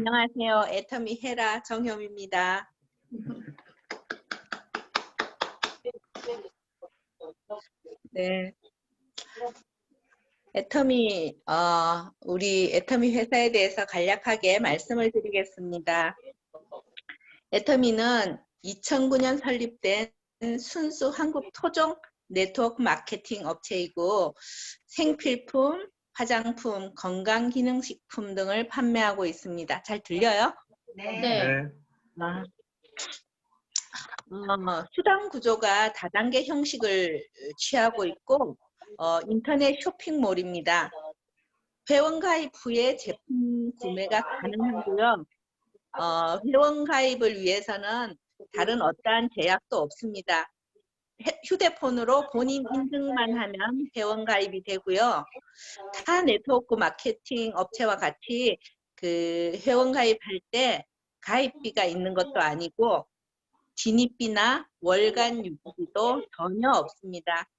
안녕하세요. 애터미 헤라 정혐입니다. 네. 애터미, 우리 애터미 회사에 대해서 간략하게 말씀을 드리겠습니다. 애터미는 2009년 설립된 순수 한국 토종 네트워크 마케팅 업체이고 생필품, 화장품, 건강기능식품 등을 판매하고 있습니다. 잘 들려요? 네. 수당 구조가 다단계 형식을 취하고 있고 인터넷 쇼핑몰입니다. 회원 가입 후에 제품 구매가 가능하고요. 회원 가입을 위해서는 다른 어떠한 제약도 없습니다. 휴대폰으로 본인 인증만 하면 회원 가입이 되고요. 타 네트워크 마케팅 업체와 같이 그 회원 가입할 때 가입비가 있는 것도 아니고 진입비나 월간 유지비도 전혀 없습니다.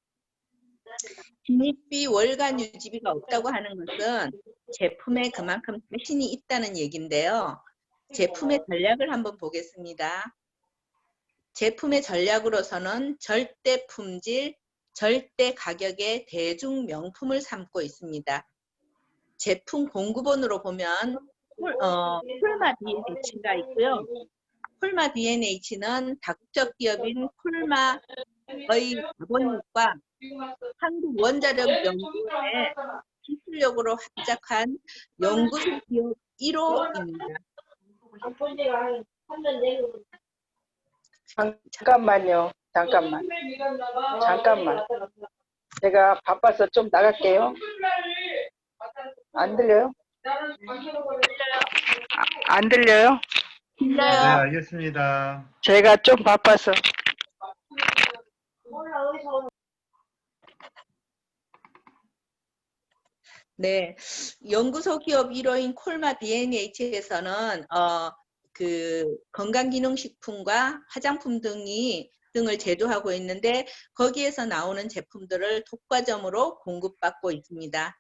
진입비, 월간 유지비가 없다고 하는 것은 제품에 그만큼 자신이 있다는 얘기인데요. 제품의 전략을 한번 보겠습니다. 제품의 전략으로서는 절대 품질, 절대 가격의 대중 명품을 삼고 있습니다. 제품 공급원으로 보면 콜마 BNH가 있고요. 콜마 BNH는 다국적 기업인 콜마의 자본력과 한국 원자력 연구원의 기술력으로 합작한 연구소 기업 1호입니다. 잠깐만요. 잠깐만. 제가 바빠서 좀 나갈게요. 안 들려요? 안 들려요? 들려요. 네, 알겠습니다. 제가 좀 바빠서. 네, 연구소 기업 1호인 콜마 BNH에서는 그 건강기능식품과 화장품 등을 제조하고 있는데 거기에서 나오는 제품들을 독과점으로 공급받고 있습니다.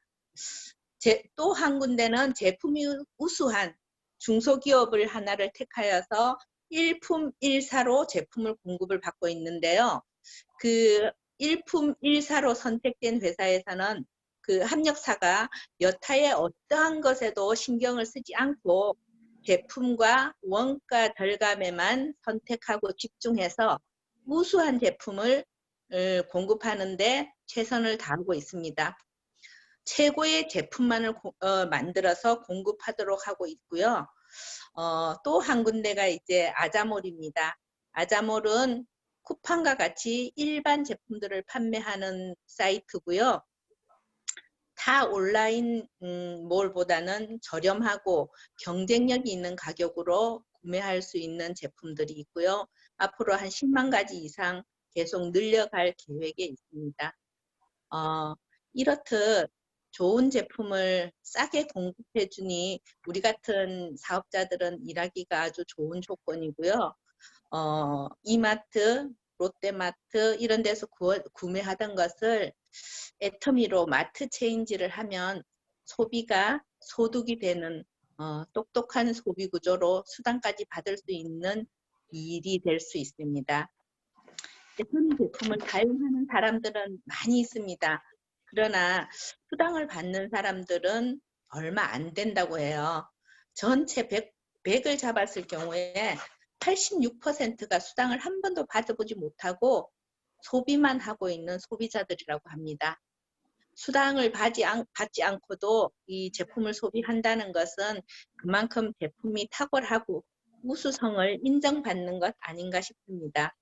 또 한 군데는 제품이 우수한 중소기업을 하나를 택하여서 일품 일사로 제품을 공급을 받고 있는데요. 그 일품 일사로 선택된 회사에서는 그 협력사가 여타의 어떠한 것에도 신경을 쓰지 않고 제품과 원가 절감에만 선택하고 집중해서 우수한 제품을 공급하는 데 최선을 다하고 있습니다. 최고의 제품만을 만들어서 공급하도록 하고 있고요. 또 한 군데가 이제 아자몰입니다. 아자몰은 쿠팡과 같이 일반 제품들을 판매하는 사이트고요. 타 온라인 몰보다는 저렴하고 경쟁력이 있는 가격으로 구매할 수 있는 제품들이 있고요. 앞으로 한 10만 가지 이상 계속 늘려갈 계획에 있습니다. 이렇듯 좋은 제품을 싸게 공급해 주니 우리 같은 사업자들은 일하기가 아주 좋은 조건이고요. 이마트, 롯데마트 이런 데서 구매하던 것을 애터미로 마트 체인지를 하면 소비가 소득이 되는 똑똑한 소비 구조로 수당까지 받을 수 있는 일이 될 수 있습니다. 애터미 제품을 사용하는 사람들은 많이 있습니다. 그러나 수당을 받는 사람들은 얼마 안 된다고 해요. 전체 100을 잡았을 경우에 86%가 수당을 한 번도 받아보지 못하고 소비만 하고 있는 소비자들이라고 합니다. 수당을 받지 않고도 이 제품을 소비한다는 것은 그만큼 제품이 탁월하고 우수성을 인정받는 것 아닌가 싶습니다.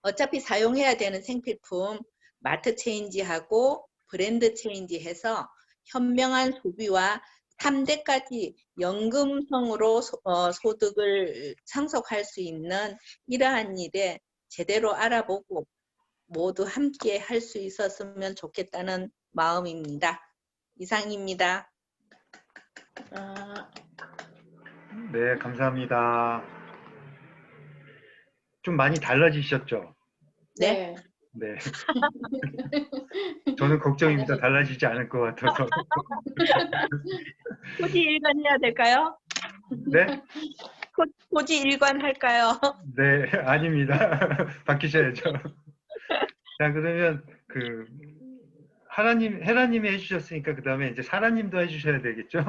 어차피 사용해야 되는 생필품 마트 체인지하고 브랜드 체인지해서 현명한 소비와 3대까지 연금성으로 소득을 상속할 수 있는 이러한 일에 제대로 알아보고 모두 함께 할 수 있었으면 좋겠다는 마음입니다. 이상입니다. 네, 감사합니다. 좀 많이 달라지셨죠? 네. 네. 저는 걱정입니다. 달라지지 않을 것 같아서. 굳이 읽어내야 될까요? 네? 토지 일관 할까요? 네, 아닙니다. 바뀌셔야죠. 자, 그러면 그 헤라님이 해주셨으니까 그 다음에 이제 사라님도 해주셔야 되겠죠?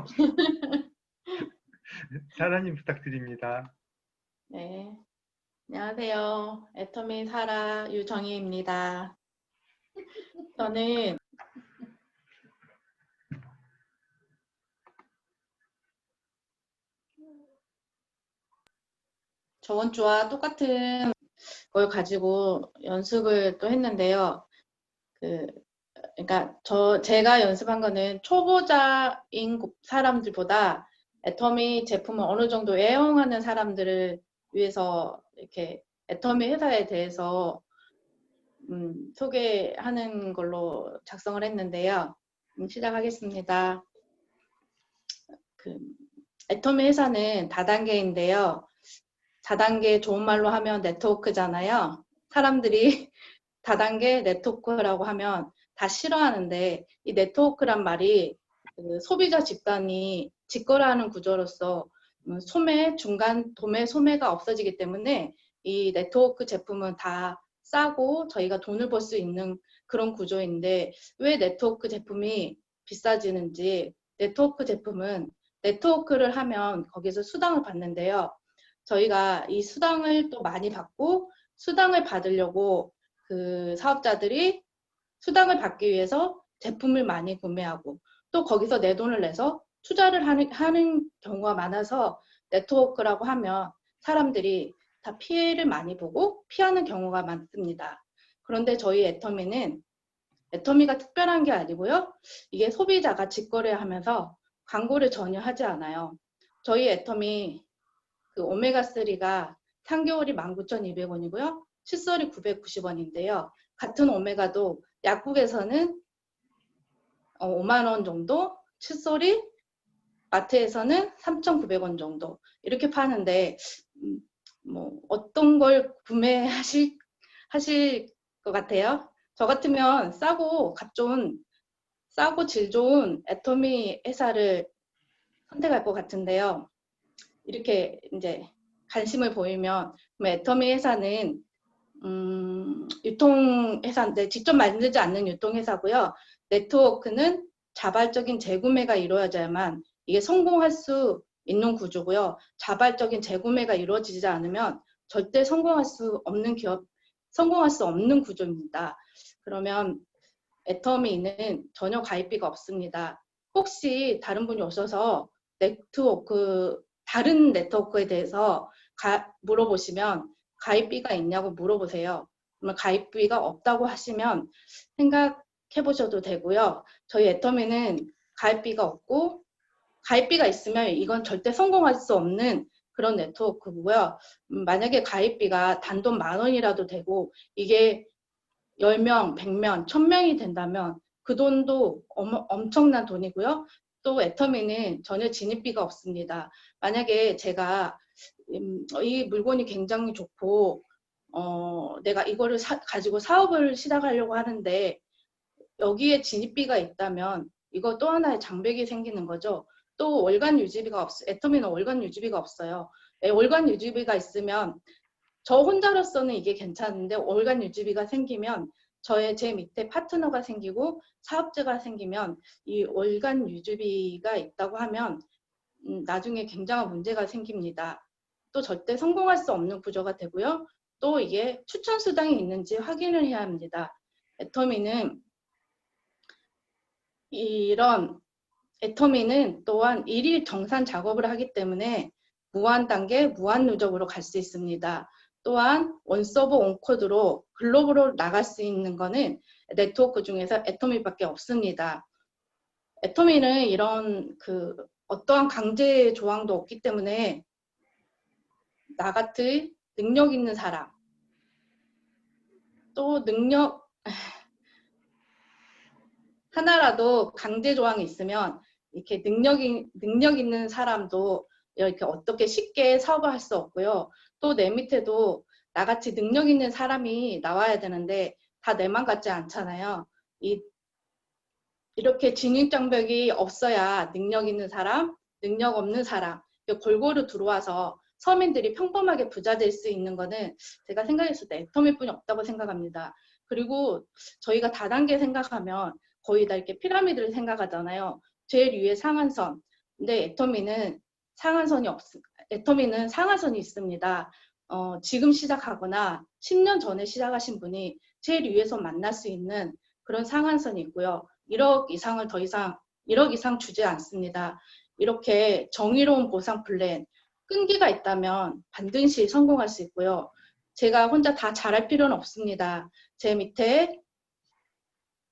사라님 부탁드립니다. 네. 안녕하세요. 애터미 사라 유정희입니다. 저는 저번 주와 똑같은 걸 가지고 연습을 또 했는데요. 그러니까 제가 연습한 거는 초보자인 사람들보다 애터미 제품을 어느 정도 애용하는 사람들을 위해서 이렇게 애터미 회사에 대해서 소개하는 걸로 작성을 했는데요. 시작하겠습니다. 애터미 회사는 다단계인데요. 다단계 좋은 말로 하면 네트워크잖아요. 사람들이 다단계 네트워크라고 하면 다 싫어하는데 이 네트워크란 말이 소비자 집단이 직거래하는 구조로서 소매, 중간, 도매, 소매가 없어지기 때문에 이 네트워크 제품은 다 싸고 저희가 돈을 벌 수 있는 그런 구조인데 왜 네트워크 제품이 비싸지는지 네트워크 제품은 네트워크를 하면 거기서 수당을 받는데요. 저희가 이 수당을 또 많이 받고 수당을 받으려고 그 사업자들이 수당을 받기 위해서 제품을 많이 구매하고 또 거기서 내 돈을 내서 투자를 하는 경우가 많아서 네트워크라고 하면 사람들이 다 피해를 많이 보고 피하는 경우가 많습니다. 그런데 저희 애터미가 특별한 게 아니고요. 이게 소비자가 직거래하면서 광고를 전혀 하지 않아요. 저희 애터미 오메가3가 3개월이 19,200원이고요. 칫솔이 990원인데요. 같은 오메가도 약국에서는 5만 원 정도, 칫솔이 마트에서는 3,900원 정도 이렇게 파는데 뭐 어떤 걸 구매하실 것 같아요? 저 같으면 싸고 질 좋은 애터미 회사를 선택할 것 같은데요. 이렇게 이제 관심을 보이면 애터미 회사는 유통회사인데 직접 만들지 않는 유통회사고요. 네트워크는 자발적인 재구매가 이루어져야만 이게 성공할 수 있는 구조고요. 자발적인 재구매가 이루어지지 않으면 절대 성공할 수 없는 구조입니다. 그러면 애터미는 전혀 가입비가 없습니다. 혹시 다른 분이 오셔서 다른 네트워크에 대해서 물어보시면 가입비가 있냐고 물어보세요. 그러면 가입비가 없다고 하시면 생각해 보셔도 되고요. 저희 애터미는 가입비가 없고 가입비가 있으면 이건 절대 성공할 수 없는 그런 네트워크고요. 만약에 가입비가 단돈 10,000원이라도 되고 이게 10명, 100명, 1000명이 된다면 그 돈도 엄청난 돈이고요. 또 애터미는 전혀 진입비가 없습니다. 만약에 제가 이 물건이 굉장히 좋고 내가 이거를 가지고 사업을 시작하려고 하는데 여기에 진입비가 있다면 이거 또 하나의 장벽이 생기는 거죠. 또 월간 유지비가 애터미는 월간 유지비가 없어요. 월간 유지비가 있으면 저 혼자로서는 이게 괜찮은데 월간 유지비가 생기면 제 밑에 파트너가 생기고 사업자가 생기면 이 월간 유지비가 있다고 하면 나중에 굉장한 문제가 생깁니다. 또 절대 성공할 수 없는 구조가 되고요. 또 이게 추천 수당이 있는지 확인을 해야 합니다. 애터미는 또한 일일 정산 작업을 하기 때문에 무한 단계, 무한 누적으로 갈 수 있습니다. 또한 원서버 온코드로 글로벌로 나갈 수 있는 거는 네트워크 중에서 애터미밖에 없습니다. 애터미는 이런 어떠한 강제 조항도 없기 때문에 나같이 능력 있는 사람, 또 하나라도 강제 조항이 있으면 이렇게 능력 있는 사람도 이렇게 어떻게 쉽게 사업을 할 수 없고요. 또 내 밑에도 나같이 능력 있는 사람이 나와야 되는데 다 내만 같지 않잖아요. 이렇게 진입장벽이 없어야 능력 있는 사람, 능력 없는 사람 골고루 들어와서 서민들이 평범하게 부자 될 수 있는 거는 제가 생각했을 때 애터미뿐이 없다고 생각합니다. 그리고 저희가 다단계 생각하면 거의 다 이렇게 피라미드를 생각하잖아요. 제일 위에 상한선. 근데 애터미는 상한선이 있습니다. 지금 시작하거나 10년 전에 시작하신 분이 제일 위에서 만날 수 있는 그런 상한선이 있고요. 1억 이상 주지 않습니다. 이렇게 정의로운 보상 플랜, 끈기가 있다면 반드시 성공할 수 있고요. 제가 혼자 다 잘할 필요는 없습니다. 제 밑에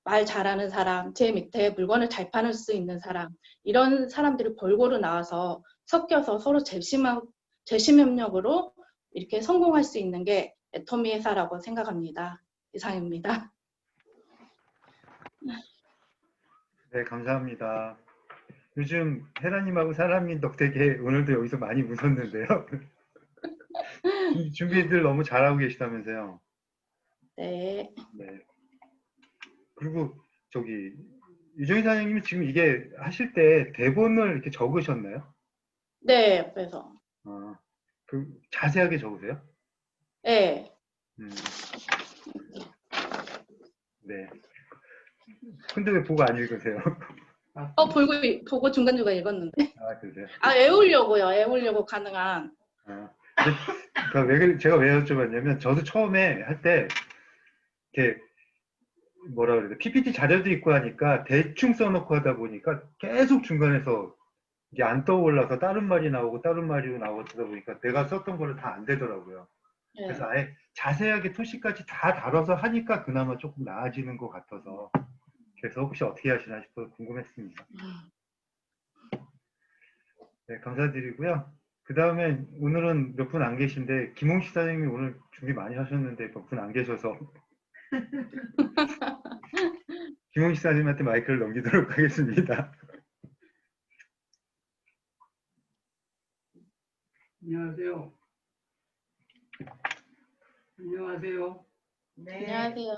말 잘하는 사람, 제 밑에 물건을 잘 파는 수 있는 사람, 이런 사람들이 골고루 나와서 섞여서 서로 재심협력으로 이렇게 성공할 수 있는 게 애터미 회사라고 생각합니다. 이상입니다. 네, 감사합니다. 요즘 헤라님하고 사람님 덕택에 오늘도 여기서 많이 웃었는데요. 준비들 너무 잘하고 계시다면서요. 네. 네. 그리고 저기 유정희 사장님은 지금 이게 하실 때 대본을 이렇게 적으셨나요? 네, 옆에서. 그 자세하게 적으세요? 네. 네. 근데 왜 보고 안 읽으세요? 보고 중간중간 읽었는데. 아, 그러세요? 외우려고 가능한. 그러니까 제가 왜 여쭤봤냐면, 저도 처음에 할 때, 이렇게, 뭐라 그래야 돼, PPT 자료도 있고 하니까 대충 써놓고 하다 보니까 계속 중간에서 이게 안 떠올라서 다른 말이 나오고 다른 말이 나오다 보니까 내가 썼던 거를 다 안 되더라고요. 네. 그래서 아예 자세하게 토시까지 다 다뤄서 하니까 그나마 조금 나아지는 것 같아서 그래서 혹시 어떻게 하시나 싶어서 궁금했습니다. 네, 감사드리고요. 그 다음에 오늘은 몇 분 안 계신데 김홍식 사장님이 오늘 준비 많이 하셨는데 몇 분 안 계셔서 김홍식 사장님한테 마이크를 넘기도록 하겠습니다. 안녕하세요. 안녕하세요. 네. 안녕하세요.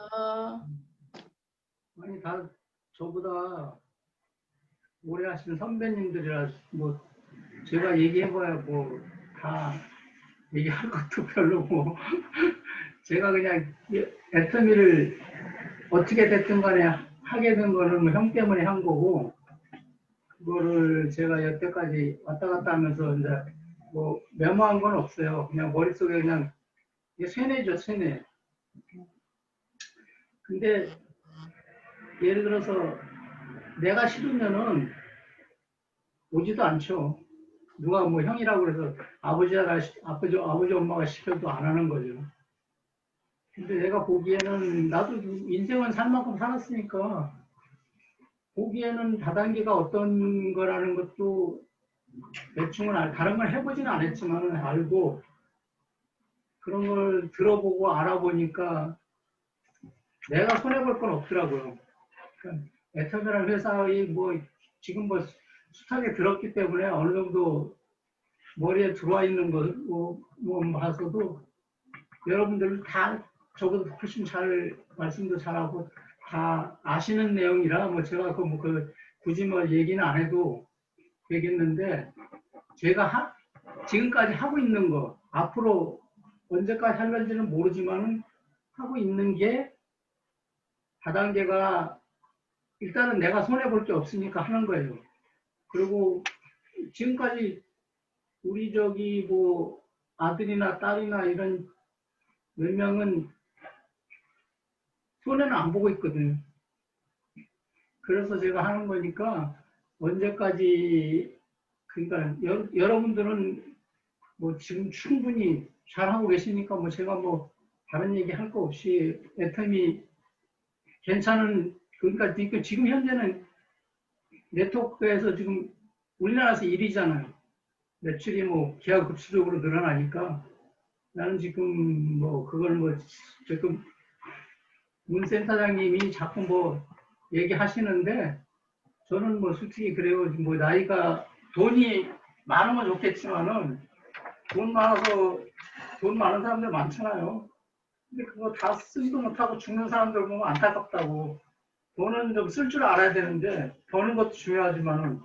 아니, 다 저보다 오래 하신 선배님들이라 뭐 제가 얘기해봐야 뭐 다 얘기할 것도 별로고 제가 그냥 애터미를 어떻게 됐든 간에 하게 된 거는 뭐 형 때문에 한 거고 그거를 제가 여태까지 왔다 갔다 하면서 이제 뭐 메모한 건 없어요. 그냥 머릿속에 그냥 이게 쇠뇌죠, 쇠뇌. 근데 예를 들어서 내가 싫으면은 오지도 않죠. 누가 뭐 형이라고 그래서 아버지 엄마가 시켜도 안 하는 거죠. 근데 내가 보기에는 나도 인생은 살 만큼 살았으니까 보기에는 다단계가 어떤 거라는 것도 대충은 다른 걸 해보지는 않았지만 알고 그런 걸 들어보고 알아보니까 내가 손해볼 건 없더라고요. 그러니까 애터미라는 회사의 뭐 지금 뭐 숱하게 들었기 때문에 어느 정도 머리에 들어와 있는 것 뭐 봐서도 여러분들 다 저보다 훨씬 잘 말씀도 잘하고 다 아시는 내용이라 뭐 제가 굳이 뭐 얘기는 안 해도 되겠는데 제가 지금까지 하고 있는 거 앞으로 언제까지 할는지는 모르지만은 하고 있는 게 다단계가 일단은 내가 손해볼 게 없으니까 하는 거예요. 그리고 지금까지 우리 뭐 아들이나 딸이나 이런 몇 명은 손해는 안 보고 있거든요. 그래서 제가 하는 거니까 언제까지 그러니까 여러분들은 뭐 지금 충분히 잘하고 계시니까 뭐 제가 뭐 다른 얘기 할 거 없이 애터미 괜찮은 그러니까 지금 현재는 네트워크에서 지금 우리나라에서 1위잖아요. 매출이 뭐 기하급수적으로 늘어나니까 나는 지금 뭐 그걸 뭐 지금 문 센터장님이 자꾸 뭐 얘기하시는데 저는 뭐 솔직히 그래요. 뭐 나이가 돈이 많으면 좋겠지만은 돈 많은 사람들 많잖아요. 근데 그거 다 쓰지도 못하고 죽는 사람들 보면 안타깝다고. 돈은 좀 쓸 줄 알아야 되는데 버는 것도 중요하지만은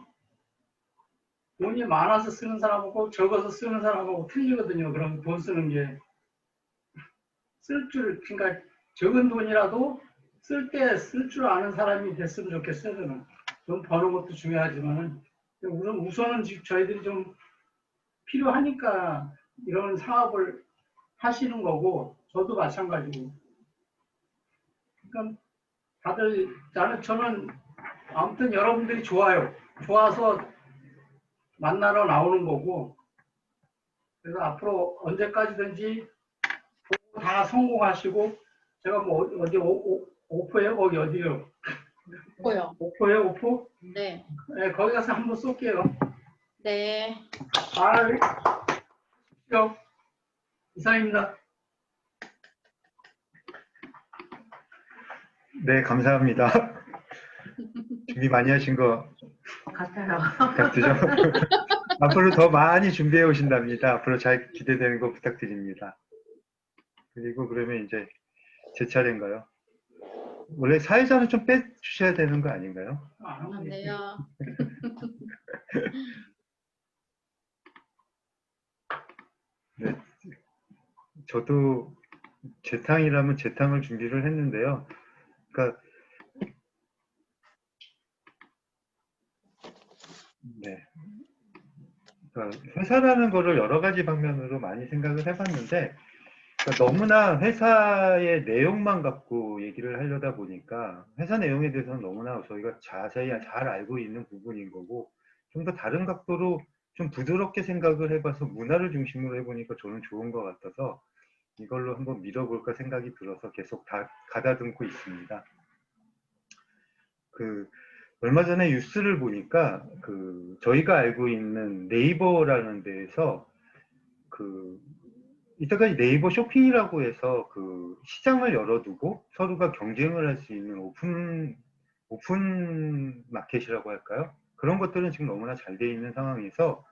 돈이 많아서 쓰는 사람하고 적어서 쓰는 사람하고 틀리거든요. 그럼 돈 쓰는 게. 그러니까 적은 돈이라도 쓸 때 쓸 줄 아는 사람이 됐으면 좋겠어요. 저는. 돈 버는 것도 중요하지만은 우선은 지금 저희들이 좀 필요하니까 이런 사업을 하시는 거고 저도 마찬가지고. 그러니까 다들 저는 아무튼 여러분들이 좋아요. 좋아서 만나러 나오는 거고. 그래서 앞으로 언제까지든지 다 성공하시고 제가 뭐 어디 오포예요? 거기 어디요? 뭐요? 오포예요? 오포? 네. 네, 거기 가서 한번 쏠게요. 네. 잘 하십시오. 이상입니다. 네, 감사합니다. 준비 많이 하신 거 같아요. 같으죠? 앞으로 더 많이 준비해 오신답니다. 앞으로 잘 기대되는 거 부탁드립니다. 그리고 그러면 이제 제 차례인가요? 원래 사회자는 좀 빼주셔야 되는 거 아닌가요? 안 돼요. 네, 저도 재탕이라면 재탕을 준비를 했는데요. 그러니까 네. 그러니까 회사라는 거를 여러 가지 방면으로 많이 생각을 해봤는데 그러니까 너무나 회사의 내용만 갖고 얘기를 하려다 보니까 회사 내용에 대해서는 너무나 저희가 자세히 잘 알고 있는 부분인 거고 좀 더 다른 각도로 좀 부드럽게 생각을 해봐서 문화를 중심으로 해보니까 저는 좋은 것 같아서 이걸로 한번 밀어볼까 생각이 들어서 계속 가다듬고 있습니다. 얼마 전에 뉴스를 보니까 저희가 알고 있는 네이버라는 데에서 이때까지 네이버 쇼핑이라고 해서 시장을 열어두고 서로가 경쟁을 할 수 있는 오픈 마켓이라고 할까요? 그런 것들은 지금 너무나 잘 돼 있는 상황에서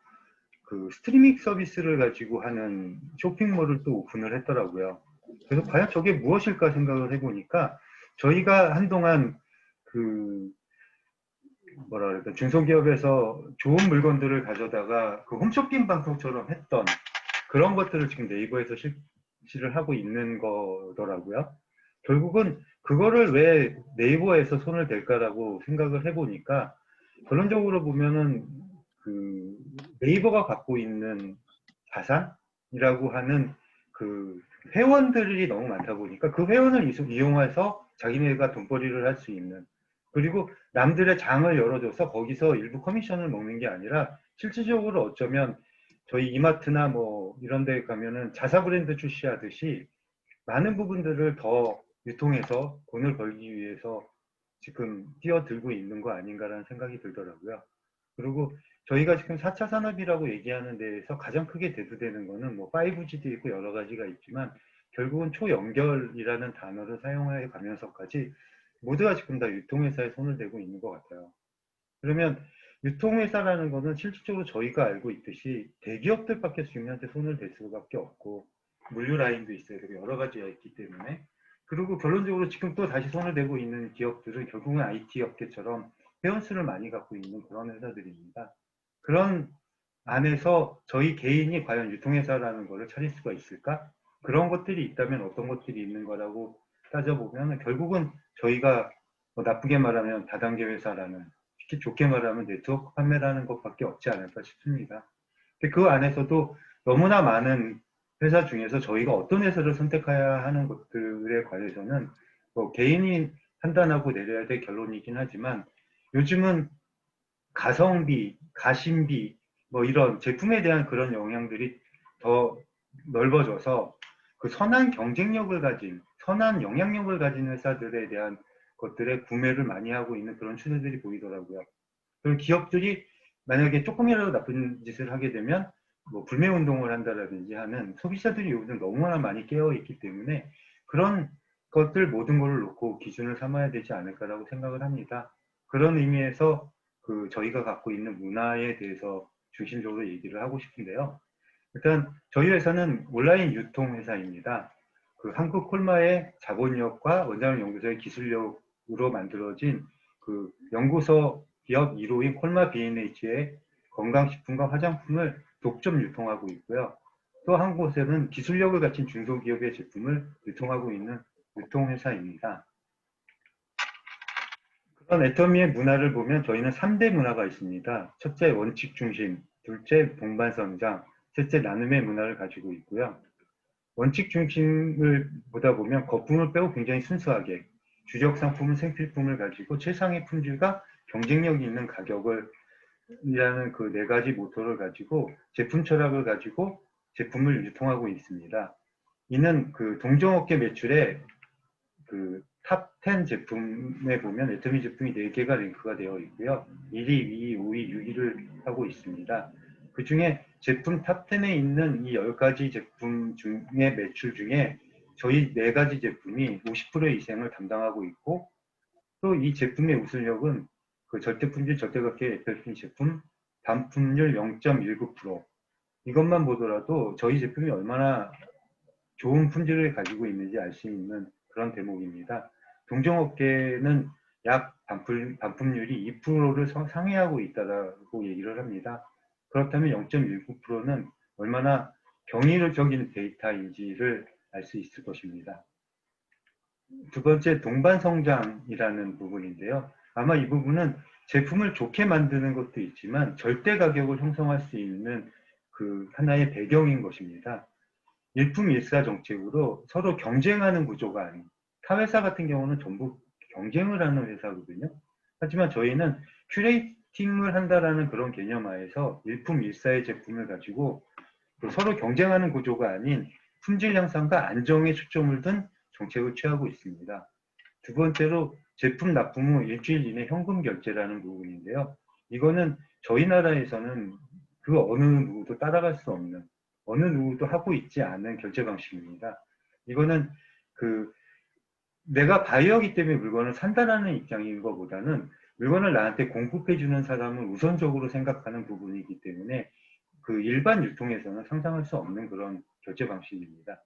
스트리밍 서비스를 가지고 하는 쇼핑몰을 또 오픈을 했더라고요. 그래서 과연 저게 무엇일까 생각을 해보니까 저희가 한동안 뭐라 그럴까, 중소기업에서 좋은 물건들을 가져다가 홈쇼핑 방송처럼 했던 그런 것들을 지금 네이버에서 실시를 하고 있는 거더라고요. 결국은 그거를 왜 네이버에서 손을 댈까라고 생각을 해보니까 결론적으로 보면은 네이버가 갖고 있는 자산이라고 하는 회원들이 너무 많다 보니까 그 회원을 이용해서 자기네가 돈벌이를 할 수 있는, 그리고 남들의 장을 열어줘서 거기서 일부 커미션을 먹는 게 아니라 실질적으로 어쩌면 저희 이마트나 뭐 이런 데 가면은 자사 브랜드 출시하듯이 많은 부분들을 더 유통해서 돈을 벌기 위해서 지금 뛰어들고 있는 거 아닌가라는 생각이 들더라고요. 그리고 저희가 지금 4차 산업이라고 얘기하는 데에서 가장 크게 대두되는 거는 뭐 5G도 있고 여러 가지가 있지만 결국은 초연결이라는 단어를 사용해 가면서까지 모두가 지금 다 유통회사에 손을 대고 있는 것 같아요. 그러면 유통회사라는 거는 실질적으로 저희가 알고 있듯이 대기업들밖에 주민한테 손을 댈 수밖에 없고 물류 라인도 있어야 되고 여러 가지가 있기 때문에, 그리고 결론적으로 지금 또 다시 손을 대고 있는 기업들은 결국은 IT 업계처럼 회원수를 많이 갖고 있는 그런 회사들입니다. 그런 안에서 저희 개인이 과연 유통회사라는 거를 차릴 수가 있을까? 그런 것들이 있다면 어떤 것들이 있는 거라고 따져보면 결국은 저희가 뭐 나쁘게 말하면 다단계 회사라는, 특히 좋게 말하면 네트워크 판매라는 것밖에 없지 않을까 싶습니다. 근데 그 안에서도 너무나 많은 회사 중에서 저희가 어떤 회사를 선택해야 하는 것들에 관해서는 뭐 개인이 판단하고 내려야 될 결론이긴 하지만 요즘은 가성비, 가심비 뭐 이런 제품에 대한 그런 영향들이 더 넓어져서 선한 경쟁력을 가진, 선한 영향력을 가진 회사들에 대한 것들의 구매를 많이 하고 있는 그런 추세들이 보이더라고요. 그리고 기업들이 만약에 조금이라도 나쁜 짓을 하게 되면 뭐 불매운동을 한다라든지 하는, 소비자들이 요즘 너무나 많이 깨어있기 때문에 그런 것들 모든 것을 놓고 기준을 삼아야 되지 않을까라고 생각을 합니다. 그런 의미에서 저희가 갖고 있는 문화에 대해서 중심적으로 얘기를 하고 싶은데요. 일단 저희 회사는 온라인 유통 회사입니다. 한국 콜마의 자본력과 원자력 연구소의 기술력으로 만들어진 연구소 기업 1호인 콜마 B&H의 건강식품과 화장품을 독점 유통하고 있고요. 또 한 곳에는 기술력을 갖춘 중소기업의 제품을 유통하고 있는 유통회사입니다. 그런 애터미의 문화를 보면 저희는 3대 문화가 있습니다. 첫째, 원칙 중심, 둘째, 동반 성장, 셋째, 나눔의 문화를 가지고 있고요. 원칙 중심을 보다 보면 거품을 빼고 굉장히 순수하게 주력 상품은 생필품을 가지고 최상의 품질과 경쟁력 있는 가격을 이라는 그 네 가지 모토를 가지고 제품 철학을 가지고 제품을 유통하고 있습니다. 이는 그 동종업계 매출의 그 탑 10 제품에 보면 애터미 제품이 4개가 랭크가 되어 있고요. 1위, 2위, 5위, 6위를 하고 있습니다. 그 중에 제품 탑 10에 있는 이 10가지 제품 중에 매출 중에 저희 4가지 제품이 50% 이상을 담당하고 있고 또 이 제품의 우수력은 그 절대품질 절대각계 애터미 제품 반품률 0.19% 이것만 보더라도 저희 제품이 얼마나 좋은 품질을 가지고 있는지 알 수 있는 그런 대목입니다. 동종업계는 약 반품률이 2%를 상회하고 있다고 얘기를 합니다. 그렇다면 0.19%는 얼마나 경이로적인 데이터인지를 알 수 있을 것입니다. 두 번째, 동반성장이라는 부분인데요. 아마 이 부분은 제품을 좋게 만드는 것도 있지만 절대 가격을 형성할 수 있는 그 하나의 배경인 것입니다. 일품일사 정책으로 서로 경쟁하는 구조가 아닌 타 회사 같은 경우는 전부 경쟁을 하는 회사거든요. 하지만 저희는 큐레이팅을 한다라는 그런 개념 하에서 일품일사의 제품을 가지고 서로 경쟁하는 구조가 아닌 품질 향상과 안정에 초점을 둔 정책을 취하고 있습니다. 두 번째로 제품 납품 후 일주일 이내 현금 결제라는 부분인데요. 이거는 저희 나라에서는 그 어느 누구도 따라갈 수 없는 어느 누구도 하고 있지 않은 결제 방식입니다. 이거는 그 내가 바이어이기 때문에 물건을 산다라는 입장인 것보다는 물건을 나한테 공급해 주는 사람을 우선적으로 생각하는 부분이기 때문에 그 일반 유통에서는 상상할 수 없는 그런 결제 방식입니다.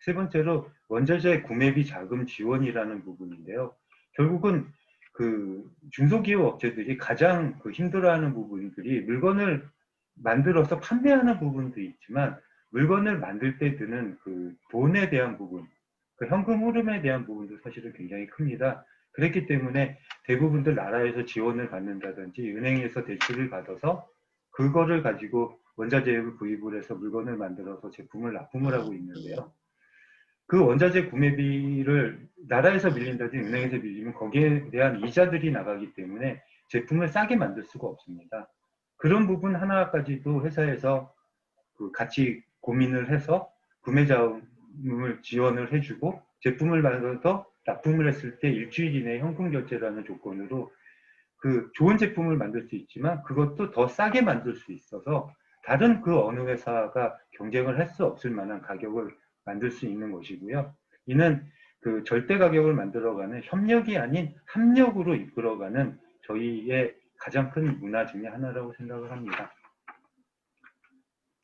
세 번째로 원자재 구매비 자금 지원이라는 부분인데요. 결국은 그 중소기업 업체들이 가장 그 힘들어하는 부분들이 물건을 만들어서 판매하는 부분도 있지만 물건을 만들 때 드는 그 돈에 대한 부분, 그 현금 흐름에 대한 부분도 사실은 굉장히 큽니다. 그렇기 때문에 대부분들 나라에서 지원을 받는다든지 은행에서 대출을 받아서 그거를 가지고 원자재를 구입을 해서 물건을 만들어서 제품을 납품을 하고 있는데요. 그 원자재 구매비를 나라에서 밀린다든지 은행에서 밀리면 거기에 대한 이자들이 나가기 때문에 제품을 싸게 만들 수가 없습니다. 그런 부분 하나까지도 회사에서 그 같이 고민을 해서 구매 자금을 지원을 해주고 제품을 만들어서 납품을 했을 때 일주일 이내 현금 결제라는 조건으로 그 좋은 제품을 만들 수 있지만 그것도 더 싸게 만들 수 있어서 다른 그 어느 회사가 경쟁을 할 수 없을 만한 가격을 만들 수 있는 것이고요. 이는 그 절대 가격을 만들어가는 협력이 아닌 합력으로 이끌어가는 저희의 가장 큰 문화 중에 하나라고 생각을 합니다.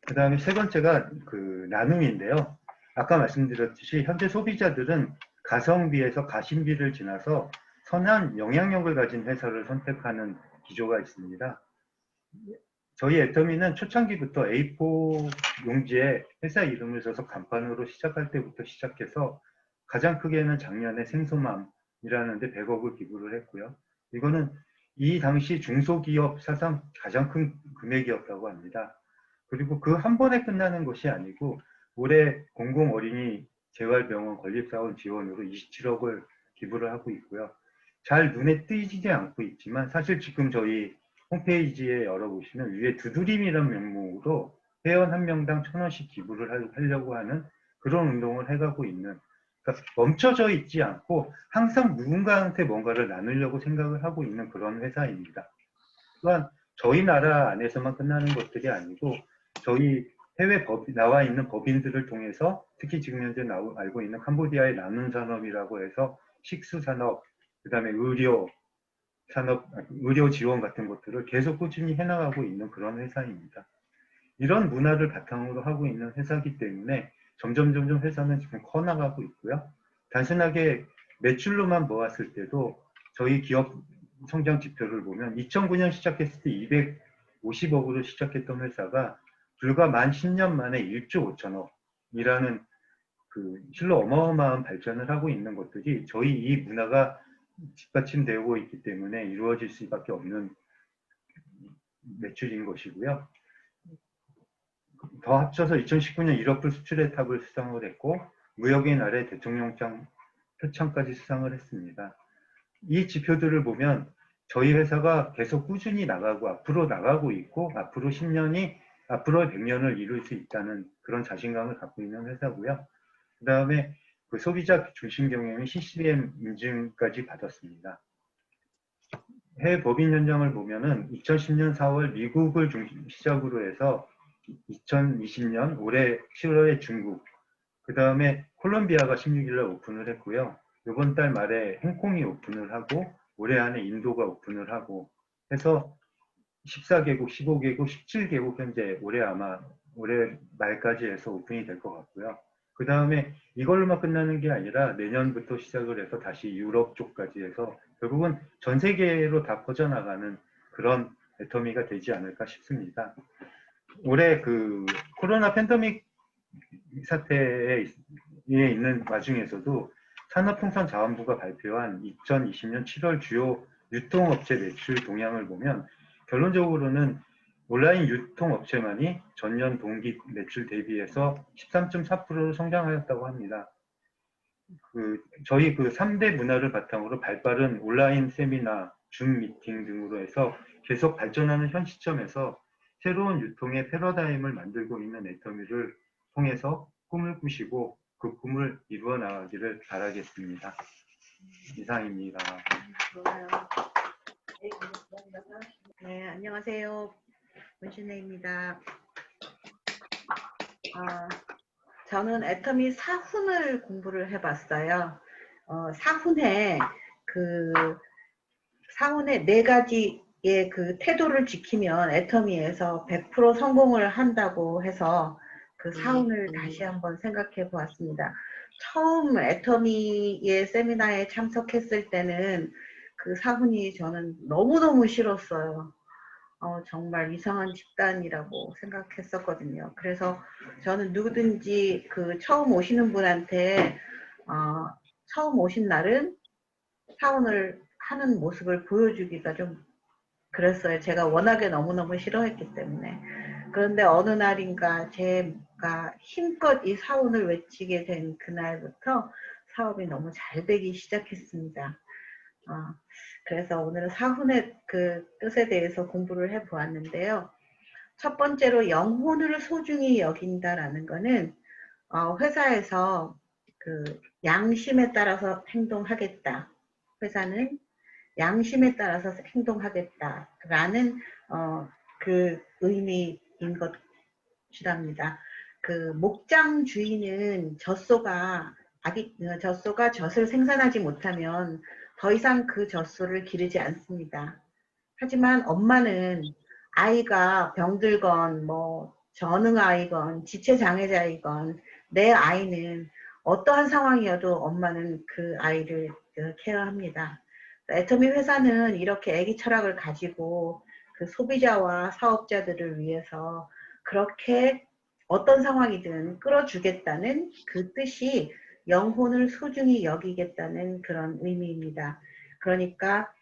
그 다음에 세 번째가 그 나눔인데요. 아까 말씀드렸듯이 현재 소비자들은 가성비에서 가심비를 지나서 선한 영향력을 가진 회사를 선택하는 기조가 있습니다. 저희 애터미는 초창기부터 A4 용지에 회사 이름을 써서 간판으로 시작할 때부터 시작해서 가장 크게는 작년에 생소맘이라는 데 100억을 기부를 했고요. 이거는 이 당시 중소기업 사상 가장 큰 금액이었다고 합니다. 그리고 그 한 번에 끝나는 것이 아니고 올해 공공어린이 재활병원 건립사원 지원으로 27억을 기부를 하고 있고요. 잘 눈에 띄지 않고 있지만 사실 지금 저희 홈페이지에 열어보시면 위에 두드림이라는 명목으로 회원 한 명당 1,000원씩 기부를 하려고 하는 그런 운동을 해가고 있는, 그러니까 멈춰져 있지 않고 항상 누군가한테 뭔가를 나누려고 생각을 하고 있는 그런 회사입니다. 또한 저희 나라 안에서만 끝나는 것들이 아니고 저희 해외 나와 있는 법인들을 통해서 특히 지금 현재 알고 있는 캄보디아의 나눔 산업이라고 해서 식수 산업, 그 다음에 의료 산업, 의료 지원 같은 것들을 계속 꾸준히 해나가고 있는 그런 회사입니다. 이런 문화를 바탕으로 하고 있는 회사이기 때문에 점점 회사는 지금 커나가고 있고요. 단순하게 매출로만 보았을 때도 저희 기업 성장 지표를 보면 2009년 시작했을 때 50억으로 시작했던 회사가 불과 만 10년 만에 1조 5천억이라는 그 실로 어마어마한 발전을 하고 있는 것들이 저희 이 문화가 뒷받침되고 있기 때문에 이루어질 수밖에 없는 매출인 것이고요. 더 합쳐서 2019년 1억 불 수출의 탑을 수상을 했고 무역의 날에 대통령상 표창까지 수상을 했습니다. 이 지표들을 보면 저희 회사가 계속 꾸준히 나가고 앞으로 나가고 있고 앞으로 10년이 앞으로 100년을 이룰 수 있다는 그런 자신감을 갖고 있는 회사고요. 그 다음에 그 소비자 중심 경영의 CCM 인증까지 받았습니다. 해외 법인 현장을 보면은 2010년 4월 미국을 시작으로 해서 2020년 올해 7월에 중국, 그 다음에 콜롬비아가 16일날 오픈을 했고요. 이번 달 말에 홍콩이 오픈을 하고 올해 안에 인도가 오픈을 하고 해서 14개국, 15개국, 17개국 현재 올해 말까지 해서 오픈이 될 것 같고요. 그 다음에 이걸로만 끝나는 게 아니라 내년부터 시작을 해서 다시 유럽 쪽까지 해서 결국은 전 세계로 다 퍼져나가는 그런 애터미가 되지 않을까 싶습니다. 올해 그 코로나 팬데믹 사태에 있는 와중에서도 산업통상자원부가 발표한 2020년 7월 주요 유통업체 매출 동향을 보면 결론적으로는 온라인 유통업체만이 전년 동기 매출 대비해서 13.4%로 성장하였다고 합니다. 저희 그 3대 문화를 바탕으로 발빠른 온라인 세미나, 줌 미팅 등으로 해서 계속 발전하는 현 시점에서 새로운 유통의 패러다임을 만들고 있는 애터미를 통해서 꿈을 꾸시고 그 꿈을 이루어 나가기를 바라겠습니다. 이상입니다. 네, 안녕하세요. 문신혜입니다. 저는 애터미 사훈을 공부를 해봤어요. 사훈에 네 가지의 그 태도를 지키면 애터미에서 100% 성공을 한다고 해서 그 사훈을 다시 한번 생각해 보았습니다. 처음 애터미의 세미나에 참석했을 때는 그 사훈이 저는 너무너무 싫었어요. 정말 이상한 집단이라고 생각했었거든요. 그래서 저는 누구든지 그 처음 오시는 분한테 처음 오신 날은 사원을 하는 모습을 보여주기가 좀 그랬어요. 제가 워낙에 너무너무 싫어했기 때문에. 그런데 어느 날인가 제가 힘껏 이 사원을 외치게 된 그날부터 사업이 너무 잘 되기 시작했습니다. 그래서 오늘은 사훈의 그 뜻에 대해서 공부를 해 보았는데요. 첫 번째로 영혼을 소중히 여긴다라는 거는 회사에서 그 양심에 따라서 행동하겠다. 회사는 양심에 따라서 행동하겠다라는 그 의미인 것이랍니다. 그 목장 주인은 젖소가 젖을 생산하지 못하면 더 이상 그 젖소를 기르지 않습니다. 하지만 엄마는 아이가 병들건 뭐 전응아이건 지체장애자이건 내 아이는 어떠한 상황이어도 엄마는 그 아이를 케어합니다. 애터미 회사는 이렇게 애기 철학을 가지고 그 소비자와 사업자들을 위해서 그렇게 어떤 상황이든 끌어주겠다는 그 뜻이 영혼을 소중히 여기겠다는 그런 의미입니다. 그러니까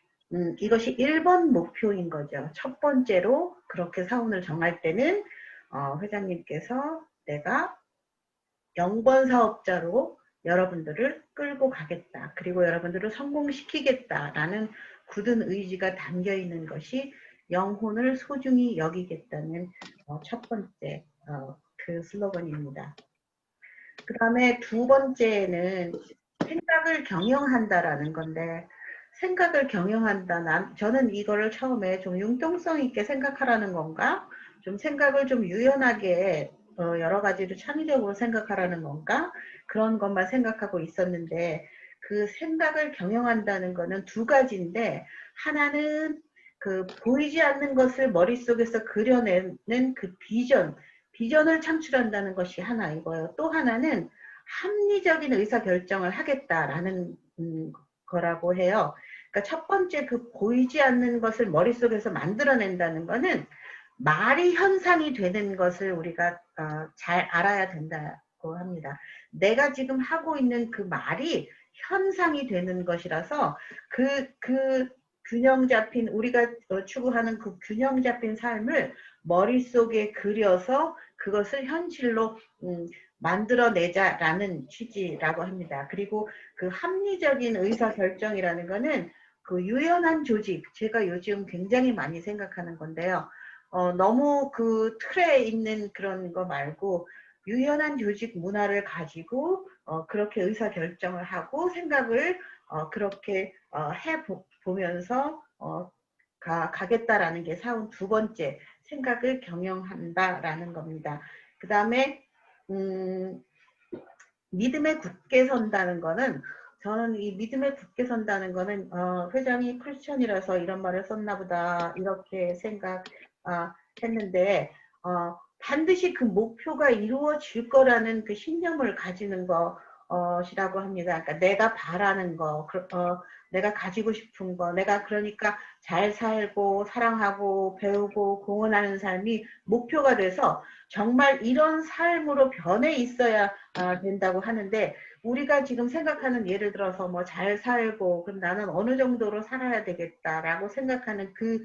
이것이 1번 목표인 거죠. 첫 번째로 그렇게 사원을 정할 때는 회장님께서 내가 0번 사업자로 여러분들을 끌고 가겠다. 그리고 여러분들을 성공시키겠다라는 굳은 의지가 담겨 있는 것이 영혼을 소중히 여기겠다는 첫 번째 그 슬로건입니다. 그 다음에 두 번째는 생각을 경영한다라는 건데, 생각을 경영한다. 저는 이거를 처음에 좀 융통성 있게 생각하라는 건가? 좀 생각을 좀 유연하게 여러 가지로 창의적으로 생각하라는 건가? 그런 것만 생각하고 있었는데, 그 생각을 경영한다는 거는 두 가지인데, 하나는 그 보이지 않는 것을 머릿속에서 그려내는 그 비전을 창출한다는 것이 하나이고요. 또 하나는 합리적인 의사결정을 하겠다라는 거라고 해요. 그러니까 첫 번째 그 보이지 않는 것을 머릿속에서 만들어낸다는 거는 말이 현상이 되는 것을 우리가 잘 알아야 된다고 합니다. 내가 지금 하고 있는 그 말이 현상이 되는 것이라서 그 균형 잡힌 우리가 추구하는 그 균형 잡힌 삶을 머릿속에 그려서 그것을 현실로 만들어내자라는 취지라고 합니다. 그리고 그 합리적인 의사결정이라는 거는 그 유연한 조직, 제가 요즘 굉장히 많이 생각하는 건데요. 너무 그 틀에 있는 그런 거 말고 유연한 조직 문화를 가지고 그렇게 의사결정을 하고 생각을 그렇게 해보면서 가겠다라는 게 사운 두 번째 생각을 경영한다라는 겁니다. 그 다음에 믿음에 굳게 선다는 거는 저는 이 믿음에 굳게 선다는 거는 회장이 크리스천이라서 이런 말을 썼나 보다 이렇게 생각했는데 반드시 그 목표가 이루어질 거라는 그 신념을 가지는 것이라고 합니다. 그러니까 내가 바라는 거, 내가 가지고 싶은 거, 내가 그러니까 잘 살고 사랑하고 배우고 공헌하는 삶이 목표가 돼서 정말 이런 삶으로 변해 있어야 된다고 하는데 우리가 지금 생각하는 예를 들어서 뭐 잘 살고 그럼 나는 어느 정도로 살아야 되겠다라고 생각하는 그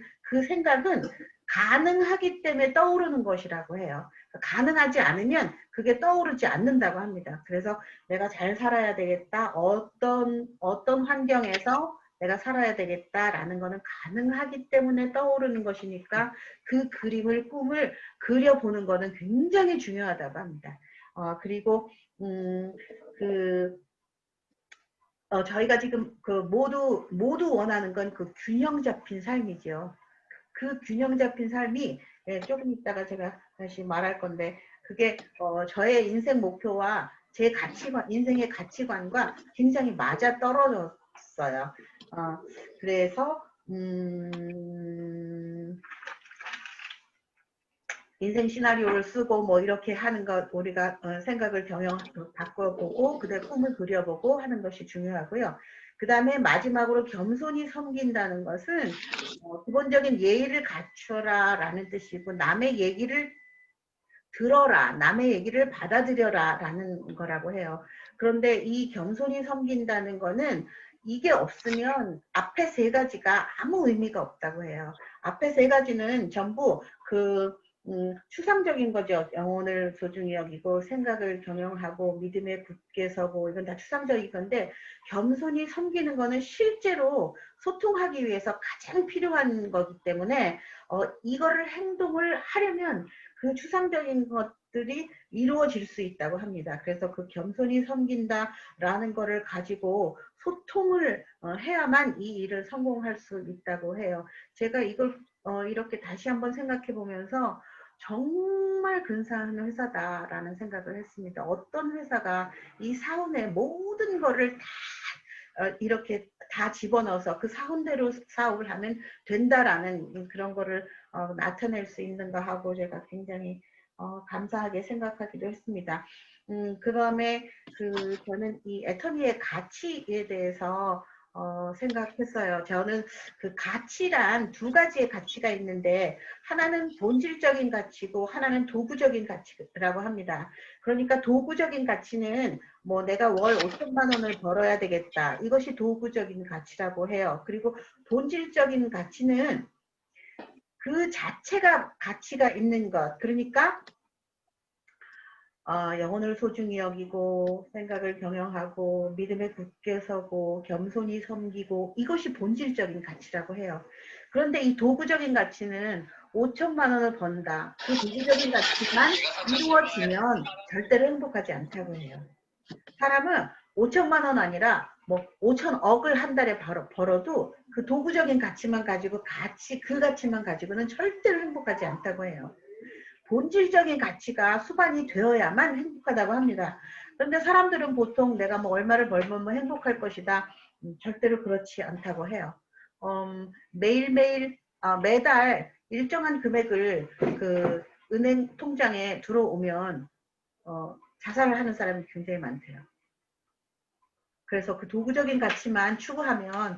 생각은 가능하기 때문에 떠오르는 것이라고 해요. 가능하지 않으면 그게 떠오르지 않는다고 합니다. 그래서 내가 잘 살아야 되겠다. 어떤 환경에서 내가 살아야 되겠다라는 거는 가능하기 때문에 떠오르는 것이니까 그 그림을 꿈을 그려보는 거는 굉장히 중요하다고 합니다. 그리고 저희가 지금 그 모두 원하는 건 그 균형 잡힌 삶이죠. 그 균형 잡힌 삶이 조금 있다가 제가 다시 말할 건데 그게 저의 인생 목표와 제 가치관, 인생의 가치관과 굉장히 맞아 떨어졌어요. 그래서 인생 시나리오를 쓰고 뭐 이렇게 하는 것 우리가 생각을 바꿔보고 그다음에 꿈을 그려보고 하는 것이 중요하고요. 그 다음에 마지막으로 겸손히 섬긴다는 것은 기본적인 예의를 갖춰라 라는 뜻이고 남의 얘기를 들어라, 남의 얘기를 받아들여라 라는 거라고 해요. 그런데 이 겸손히 섬긴다는 거는 이게 없으면 앞에 세 가지가 아무 의미가 없다고 해요. 앞에 세 가지는 전부 추상적인 거죠. 영혼을 소중히 여기고 생각을 경영하고 믿음에 굳게 서고 이건 다 추상적인 건데 겸손히 섬기는 거는 실제로 소통하기 위해서 가장 필요한 거기 때문에 이거를 행동을 하려면 그 추상적인 것들이 이루어질 수 있다고 합니다. 그래서 그 겸손히 섬긴다라는 거를 가지고 소통을 해야만 이 일을 성공할 수 있다고 해요. 제가 이걸 이렇게 다시 한번 생각해 보면서 정말 근사한 회사다라는 생각을 했습니다. 어떤 회사가 이 사원의 모든 거를 다 이렇게 다 집어넣어서 그 사원대로 사업을 하면 된다라는 그런 거를 나타낼 수 있는가 하고 제가 굉장히 감사하게 생각하기도 했습니다. 그 다음에 저는 이 애터미의 가치에 대해서 생각했어요. 저는 그 가치란 두 가지의 가치가 있는데 하나는 본질적인 가치고 하나는 도구적인 가치라고 합니다. 그러니까 도구적인 가치는 뭐 내가 월 5천만 원을 벌어야 되겠다. 이것이 도구적인 가치라고 해요. 그리고 본질적인 가치는 그 자체가 가치가 있는 것. 그러니까 영혼을 소중히 여기고 생각을 경영하고 믿음에 굳게 서고 겸손히 섬기고 이것이 본질적인 가치라고 해요. 그런데 이 도구적인 가치는 5천만 원을 번다. 그 도구적인 가치만 이루어지면 절대로 행복하지 않다고 해요. 사람은 5천만 원 아니라 뭐 5천억을 한 달에 벌어도 그 도구적인 가치만 가지고 그 가치만 가지고는 절대로 행복하지 않다고 해요. 본질적인 가치가 수반이 되어야만 행복하다고 합니다. 그런데 사람들은 보통 내가 뭐 얼마를 벌면 뭐 행복할 것이다. 절대로 그렇지 않다고 해요. 매달 일정한 금액을 그 은행 통장에 들어오면 자살을 하는 사람이 굉장히 많대요. 그래서 그 도구적인 가치만 추구하면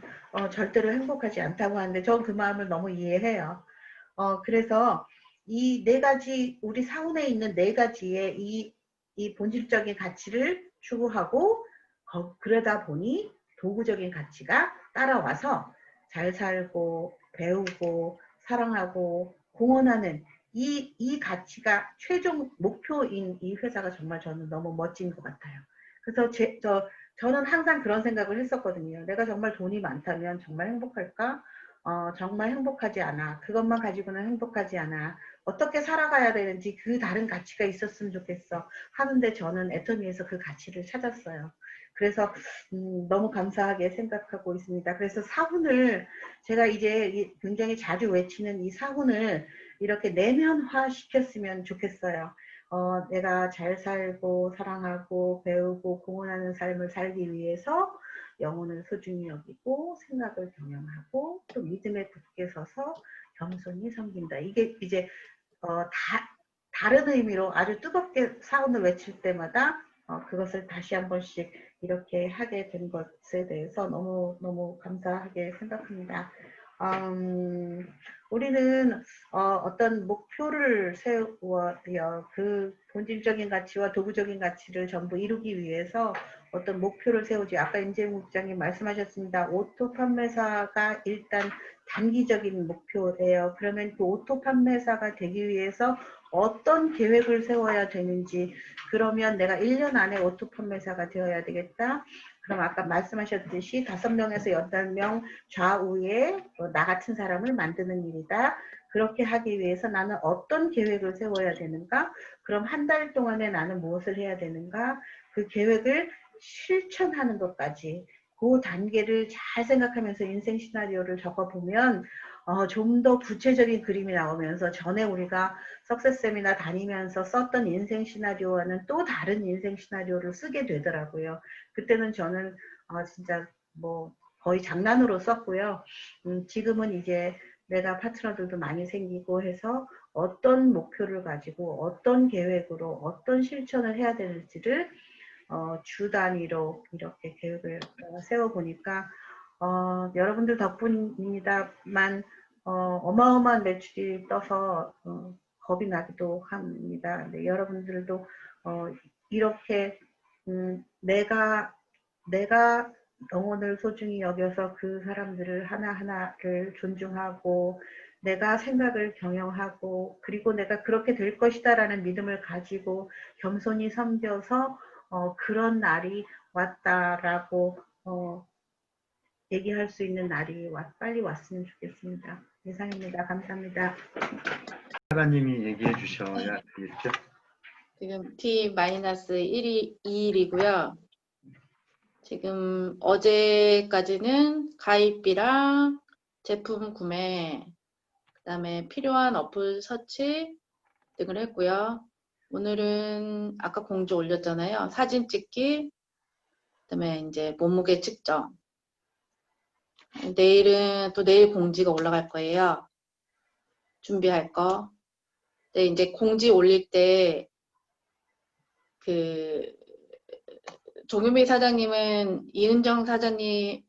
절대로 행복하지 않다고 하는데 전 그 마음을 너무 이해해요. 그래서 이 네 가지, 우리 사원에 있는 네 가지의 이 본질적인 가치를 추구하고, 그러다 보니 도구적인 가치가 따라와서 잘 살고, 배우고, 사랑하고, 공헌하는 이 가치가 최종 목표인 이 회사가 정말 저는 너무 멋진 것 같아요. 그래서 저는 항상 그런 생각을 했었거든요. 내가 정말 돈이 많다면 정말 행복할까? 정말 행복하지 않아. 그것만 가지고는 행복하지 않아. 어떻게 살아가야 되는지 그 다른 가치가 있었으면 좋겠어. 하는데 저는 애터미에서 그 가치를 찾았어요. 그래서 너무 감사하게 생각하고 있습니다. 그래서 사훈을 제가 이제 굉장히 자주 외치는 이 사훈을 이렇게 내면화 시켰으면 좋겠어요. 내가 잘 살고 사랑하고 배우고 공헌하는 삶을 살기 위해서 영혼을 소중히 여기고 생각을 경영하고 또 믿음에 굳게 서서 겸손히 섬긴다. 이게 이제 다른 의미로 아주 뜨겁게 사운을 외칠 때마다 그것을 다시 한 번씩 이렇게 하게 된 것에 대해서 너무 감사하게 생각합니다. 우리는 어떤 목표를 세워요. 그 본질적인 가치와 도구적인 가치를 전부 이루기 위해서 어떤 목표를 세우지. 아까 임재무 국장님 말씀하셨습니다. 오토 판매사가 일단 단기적인 목표예요. 그러면 그 오토 판매사가 되기 위해서 어떤 계획을 세워야 되는지, 그러면 내가 1년 안에 오토 판매사가 되어야 되겠다. 그럼 아까 말씀하셨듯이 5명에서 8명 좌우에 나 같은 사람을 만드는 일이다. 그렇게 하기 위해서 나는 어떤 계획을 세워야 되는가? 그럼 한 달 동안에 나는 무엇을 해야 되는가? 그 계획을 실천하는 것까지 그 단계를 잘 생각하면서 인생 시나리오를 적어보면 좀 더 구체적인 그림이 나오면서 전에 우리가 석세스 세미나 다니면서 썼던 인생 시나리오와는 또 다른 인생 시나리오를 쓰게 되더라고요. 그때는 저는 진짜 뭐 거의 장난으로 썼고요. 지금은 이제 내가 파트너들도 많이 생기고 해서 어떤 목표를 가지고 어떤 계획으로 어떤 실천을 해야 되는지를 주 단위로 이렇게 계획을 세워보니까 여러분들 덕분입니다만 어마어마한 매출이 떠서 겁이 나기도 합니다. 네, 여러분들도 이렇게 내가 영혼을 소중히 여겨서 그 사람들을 하나하나를 존중하고 내가 생각을 경영하고 그리고 내가 그렇게 될 것이다 라는 믿음을 가지고 겸손히 섬겨서 그런 날이 왔다라고 얘기할 수 있는 날이 빨리 왔으면 좋겠습니다. 이상입니다. 감사합니다. 사가님이 얘기해 주셔야 되겠죠? 지금 T-1이 2일이고요. 지금 어제까지는 가입비랑 제품 구매, 그 다음에 필요한 어플 서치 등을 했고요. 오늘은 아까 공지 올렸잖아요. 사진 찍기, 그 다음에 이제 몸무게 측정. 내일은 또 내일 공지가 올라갈 거예요. 준비할 거. 근데 이제 공지 올릴 때 종유미 사장님은 이은정 사장님을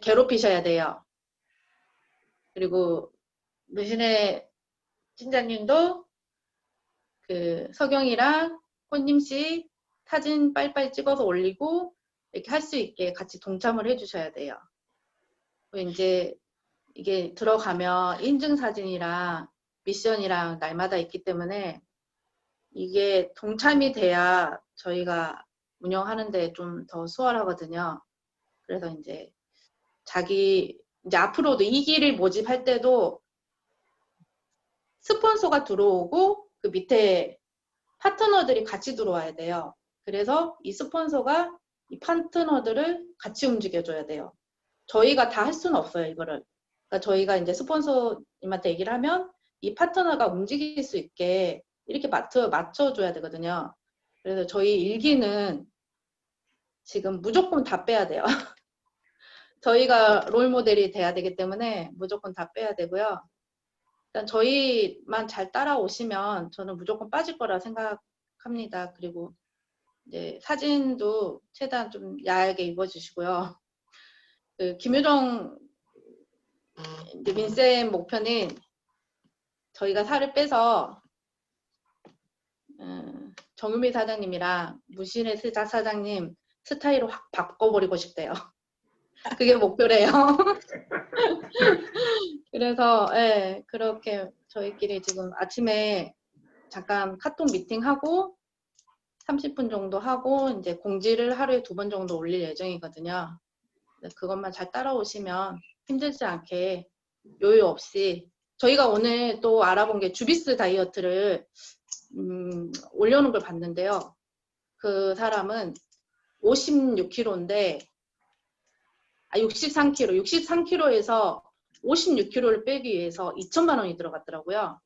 괴롭히셔야 돼요. 그리고 무신의 팀장님도 서경이랑 혼님씨 사진 빨리빨리 찍어서 올리고 이렇게 할 수 있게 같이 동참을 해주셔야 돼요. 이제 이게 들어가면 인증사진이랑 미션이랑 날마다 있기 때문에 이게 동참이 돼야 저희가 운영하는데 좀 더 수월하거든요. 그래서 이제 이제 앞으로도 2기를 모집할 때도 스폰서가 들어오고 그 밑에 파트너들이 같이 들어와야 돼요. 그래서 이 스폰서가 이 파트너들을 같이 움직여줘야 돼요. 저희가 다 할 수는 없어요, 이거를. 그러니까 저희가 이제 스폰서님한테 얘기를 하면 이 파트너가 움직일 수 있게 이렇게 맞춰줘야 되거든요. 그래서 저희 1기는 지금 무조건 다 빼야 돼요. 저희가 롤모델이 돼야 되기 때문에 무조건 다 빼야 되고요. 일단 저희만 잘 따라오시면 저는 무조건 빠질 거라 생각합니다. 그리고 이제 사진도 최대한 좀 야하게 입어주시고요. 김효정 민쌤 목표는 저희가 살을 빼서 정유미 사장님이랑 무신의 스자 사장님 스타일을 확 바꿔버리고 싶대요. 그게 목표래요. 그래서 예, 그렇게 저희끼리 지금 아침에 잠깐 카톡 미팅하고 30분 정도 하고 이제 공지를 하루에 2번 정도 올릴 예정이거든요. 그것만 잘 따라오시면 힘들지 않게 요요 없이 저희가 오늘 또 알아본 게 주비스 다이어트를 올려놓은 걸 봤는데요. 그 사람은 56kg인데 63kg에서 56kg를 빼기 위해서 2천만 원이 들어갔더라고요.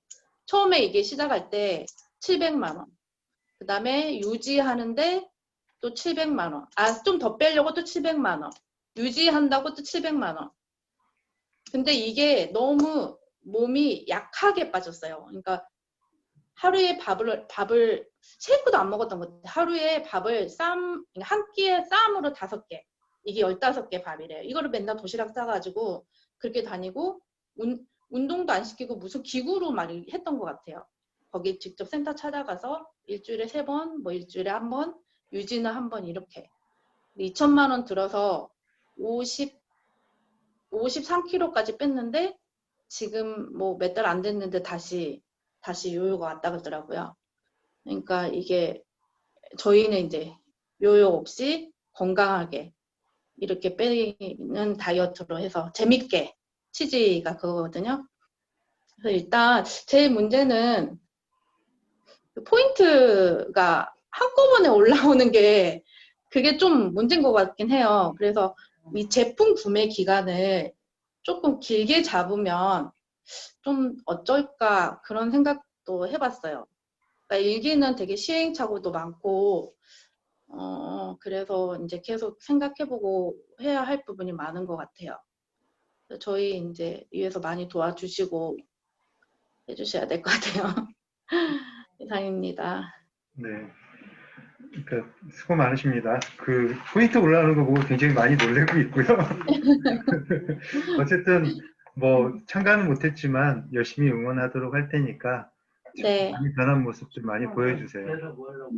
처음에 이게 시작할 때 700만 원. 그 다음에 유지하는데 또 700만 원. 좀 더 빼려고 또 700만 원. 유지한다고 또 700만 원. 근데 이게 너무 몸이 약하게 빠졌어요. 그러니까 하루에 밥을 쉐이크도 안 먹었던 것 같아요. 하루에 밥을 한 끼에 쌈으로 5개. 이게 15개 밥이래요. 이거를 맨날 도시락 싸가지고 그렇게 다니고 운동도 안 시키고 무슨 기구로 막 했던 것 같아요. 거기 직접 센터 찾아가서 일주일에 3번, 뭐 일주일에 1번, 유지는 1번 이렇게. 2천만 원 들어서 53kg까지 뺐는데 지금 뭐 몇 달 안 됐는데 다시 요요가 왔다 그러더라고요. 그러니까 이게 저희는 이제 요요 없이 건강하게 이렇게 빼는 다이어트로 해서 재밌게 취지가 그거거든요. 그래서 일단 제 문제는 포인트가 한꺼번에 올라오는 게 그게 좀 문제인 것 같긴 해요. 그래서 이 제품 구매 기간을 조금 길게 잡으면 좀 어쩔까 그런 생각도 해봤어요. 그러니까 일기는 되게 시행착오도 많고 그래서 이제 계속 생각해보고 해야 할 부분이 많은 것 같아요. 저희 이제 위에서 많이 도와주시고 해주셔야 될 것 같아요. 이상입니다. 네. 그러니까 수고 많으십니다. 그 포인트 올라오는 거 보고 굉장히 많이 놀래고 있고요. 어쨌든 뭐 참가는 못했지만 열심히 응원하도록 할 테니까 네. 많이 변한 모습 좀 많이 보여주세요. 그래서 뭐 하려고.